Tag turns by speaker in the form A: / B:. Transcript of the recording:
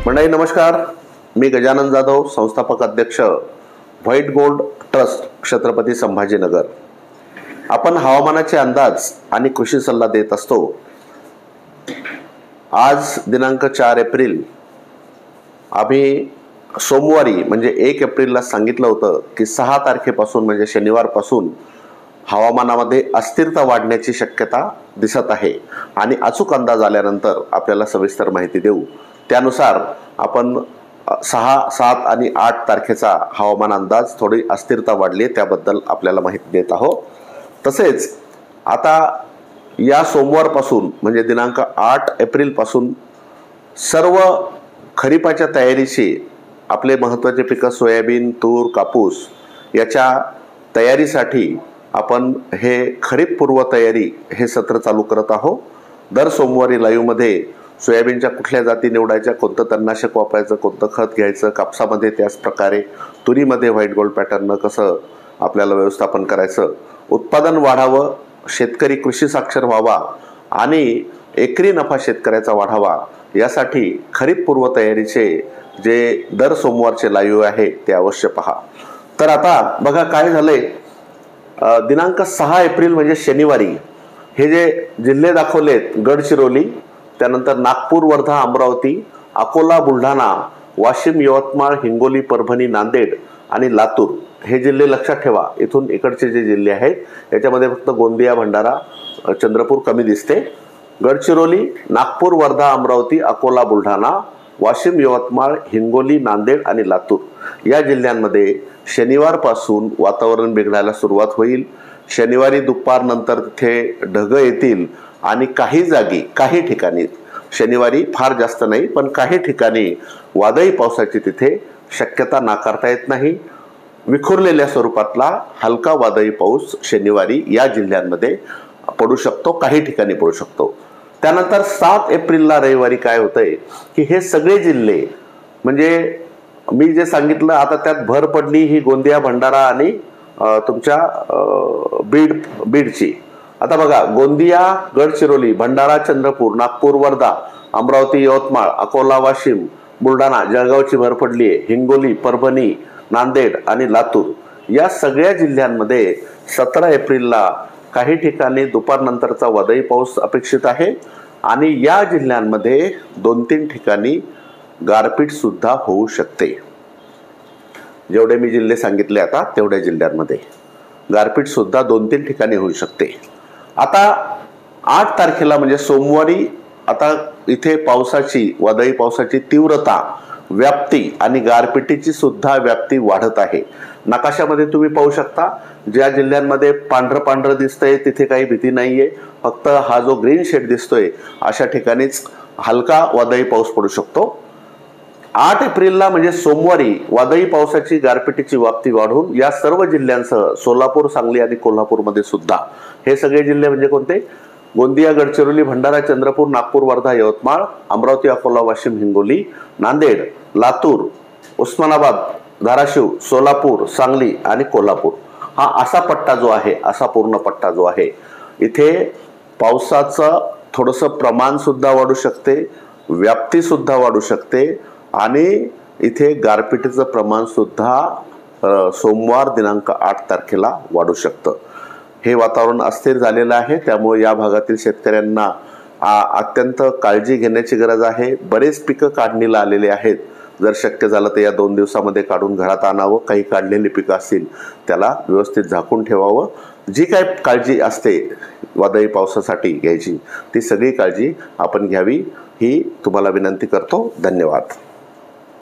A: मंडळी नमस्कार, मी गजानन जाधव, संस्थापक अध्यक्ष white gold trust Chhatrapati Sambhajinagar. आपण हवामानाचे अंदाज आणि कृषी सल्ला देत असतो। आज दिनांक 4 एप्रिल आम्ही सोमवारी म्हणजे 1 एप्रिलला सांगितलं होतं की 6 तारखेपासून म्हणजे शनिवारपासून हवामानामध्ये अस्थिरता वाढण्याची शक्यता दिसत आहे आणि अचूक अंदाज आल्यानंतर आपल्याला सविस्तर माहिती देऊ। त्यानुसार आपण 6, 7 आणि 8 तारखेचा हवामान अंदाज थोडी अस्थिरता वाढली त्याबद्दल आपल्याला माहिती देत आहोत। तसेच आता या सोमवारपासून म्हणजे दिनांक 8 एप्रिल पासून सर्व खरीपाच्या तयारीची आपले महत्त्वाचे पिकं सोयाबीन, तूर, कापूस याच्या तयारीसाठी आपण हे खरीप पूर्व तयारी हे सत्र चालू करत आहोत। दर सोमवारी लाईव्ह मध्ये सोयाबीनच्या कुठल्या जाती निवडायच्या, कोणतं तणनाशक वापरायचं, कोणतं खत घ्यायचं, कापसामध्ये त्याच प्रकारे, तुरीमध्ये व्हाईट गोल्ड पॅटर्न कसं आपल्याला व्यवस्थापन करायचं, उत्पादन वाढावं, शेतकरी कृषी साक्षर व्हावा आणि एकरी नफा शेतकऱ्याचा वाढावा यासाठी खरीप पूर्व तयारीचे जे दर सोमवारचे लाईव्ह आहे ते अवश्य पहा। तर आता बघा काय झालंय, दिनांक 6 एप्रिल म्हणजे शनिवारी हे जे जिल्हे दाखवलेत गडचिरोली, त्यानंतर नागपूर, वर्धा, अमरावती, अकोला, बुलढाणा, वाशिम, यवतमाळ, हिंगोली, परभणी, नांदेड आणि लातूर हे जिल्हे लक्षात ठेवा। इथून इकडचे जे जिल्हे आहेत याच्यामध्ये फक्त गोंदिया, भंडारा, चंद्रपूर कमी दिसते। गडचिरोली, नागपूर, वर्धा, अमरावती, अकोला, बुलढाणा, वाशिम, यवतमाळ, हिंगोली, नांदेड आणि लातूर या जिल्ह्यांमध्ये शनिवारपासून वातावरण बिघडायला सुरुवात होईल। शनिवारी दुपारनंतर तिथे ढग येतील आणि काही जागी काही ठिकाणी शनिवारी फार जास्त नाही पण काही ठिकाणी वादळी पावसाची तिथे शक्यता नाकारता येत नाही। विखुरलेल्या स्वरूपातला हलका वादळी पाऊस शनिवारी या जिल्ह्यांमध्ये पडू शकतो, काही ठिकाणी पडू शकतो। त्यानंतर 7 एप्रिलला रविवारी काय होतंय की हे सगळे जिल्हे म्हणजे मी जे सांगितलं आता त्यात भर पडली ही गोंदिया, भंडारा आणि तुमच्या बीडची। आता बघा गोंदिया, गडचिरोली, भंडारा, चंद्रपूर, नागपूर, वर्धा, अमरावती, यवतमाळ, अकोला, वाशिम, बुलढाणा, जळगावची भर पडली आहे। हिंगोली, परभणी, नांदेड आणि लातूर या सगळ्या जिल्ह्यांमध्ये 17 एप्रिलला काही ठिकाणी दुपारनंतरचा वादळी पाऊस अपेक्षित आहे आणि या जिल्ह्यांमध्ये 2-3 ठिकाणी गारपीट सुद्धा होऊ शकते। जेवढे मी जिल्हे सांगितले आता तेवढ्या जिल्ह्यांमध्ये गारपीट सुद्धा 2-3 ठिकाणी होऊ शकते। आता 8 तारखेला म्हणजे सोमवारी आता इथे पावसाची वादळी पावसाची तीव्रता, व्याप्ती आणि गारपिटीची सुद्धा व्याप्ती वाढत आहे। नकाशामध्ये तुम्ही पाहू शकता ज्या जिल्ह्यांमध्ये पांढरं दिसतंय तिथे काही भीती नाहीये, फक्त हा जो ग्रीन शेड दिसतोय अशा ठिकाणीच हलका वादळी पाऊस पडू शकतो। 8 एप्रिलला म्हणजे सोमवारी वादळी पावसाची गारपिटीची व्याप्ती वाढून या सर्व जिल्ह्यांसह सोलापूर, सांगली आणि कोल्हापूरमध्ये सुद्धा हे सगळे जिल्हे म्हणजे कोणते, गोंदिया, गडचिरोली, भंडारा, चंद्रपूर, नागपूर, वर्धा, यवतमाळ, अमरावती, अकोला, वाशिम, हिंगोली, नांदेड, लातूर, उस्मानाबाद, धाराशिव, सोलापूर, सांगली आणि कोल्हापूर हा असा पट्टा जो आहे, असा पूर्ण पट्टा जो आहे, इथे पावसाचं थोडंसं प्रमाण सुद्धा वाढू शकते, व्याप्ती सुद्धा वाढू शकते आणि इथे गारपिटीचं प्रमाण सुद्धा सोमवार दिनांक 8 तारखेला वाढू शकतं। हे वातावरण अस्थिर झालेलं आहे, त्यामुळे या भागातील शेतकऱ्यांना अत्यंत काळजी घेण्याची गरज आहे। बरेच पिकं काढणीला आलेले आहेत, जर शक्य झालं तर या 2 दिवसामध्ये काढून घरात आणावं। काही काढलेली पिकं असतील त्याला व्यवस्थित झाकून ठेवावं। जी काय काळजी असते वादळी पावसासाठी घ्यायची ती सगळी काळजी आपण घ्यावी ही तुम्हाला विनंती करतो। धन्यवाद।